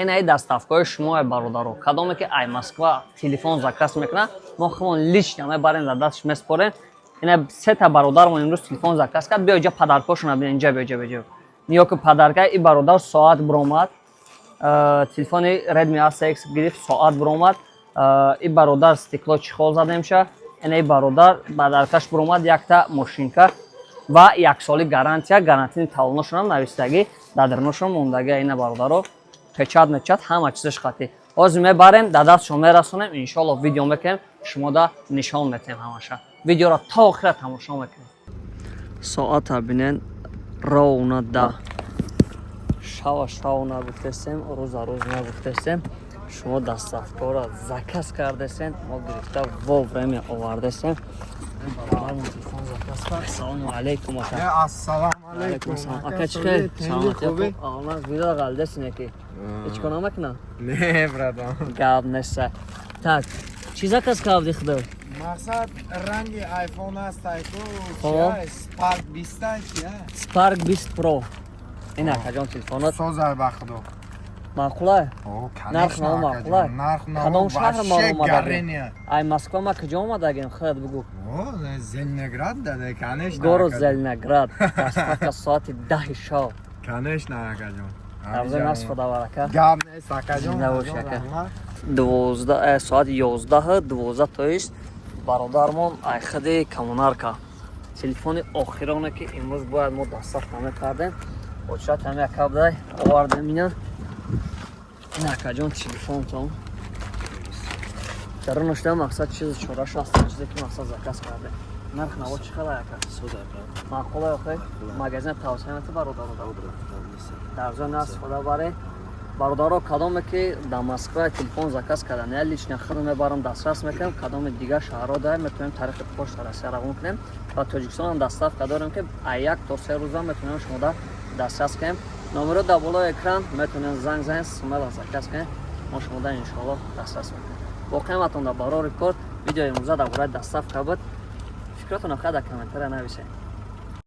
این ای دستافکای شما برادرو کدومی که ای مسکوا تلفن زکاس میکنه ما خودمون لیش نامه برین دستش میسپریم. این سه تا برادرمون امروز تلفن زکاس کرد بیا اینجا پدرکاشون ببین اینجا بیا نیا که پدرکای این برادر ساعت برآمد تلفن ردمی S6 گرفت ساعت برآمد این برادر استیکلا چخال زده میشه این برادر پدرکاش برآمد یک تا ماشینکا و یک سالی گارانتی талоношон ҳам навистагӣ дадирношон мондагӣ ин бародаро печат ҳама чизаш хати ҳозир мебарем дар дастшон мерасонем иншоалло видео мекунем шумо да нишон метем ҳамаша видеоро то охира тамошо мекунем соата бинен ровна да шава нагуфтесем рӯза рӯз нагуфтесем шумо дастафкора заказ кардесен мо гирифта вовреме овардесем Assalomu alaykum aka. Assalomu alaykum. Aka chiqay. Salomat Ağlar video qaldesin ki. Hiç konamakna? Ne bradam. Gap nesa. Tak. Çi zakaz kavdi xdo? Maqsad rangi iPhone است ayko. Xo'p. Spark 20 ya. Spark 20 Pro. Ina kajon telefonat. Sozar baxdo. Ma'qulay? Narx ma'qulay. Narx Kadom shahr ma'lum Gareniya. Ay Moskva ma kajom omadagin xad bugu. Zelnograd dada конечно. Город Зеленоград. Паспорта соати 10 шоб. Конечно акаjon. Арзу нас худаварака. Гап не сакаjon. Навошака. 12 соат 11 то есть бародармон ай хади коммунарка. Телефони охироне ки имрӯз бояд мо дастаф намекардем. Очат ҳаме акабдай овардем ина. Ин акаҷон телефонтон. Дар ношта мақсад чиз 460 чизе ки мақсад заказ кардем. Нарх наво чӣ қадар ака? Маъқулай охи? Магазин тавсияти бародаро дар зои нас худа баре. Бародаро кадоме ки дар Москва телефон заказ кардан я лично худ мебарам дастрас мекунам кадоме дигар шаҳрҳо дорем метавонем тариқи почта Россия равон кунем ва Тоҷикистон ҳам доставка дорем ки аз 1 то 3 рӯза метавонем шумо да дастрас кунем. номеро дар болои экран метавонем занг занед смело заказ кунем мо шумо да иншоалло дастрас мекунем. воқеан дар барори кор видеои имрӯза дар бораи доставка буд. фикратон охир дар комментария нависед.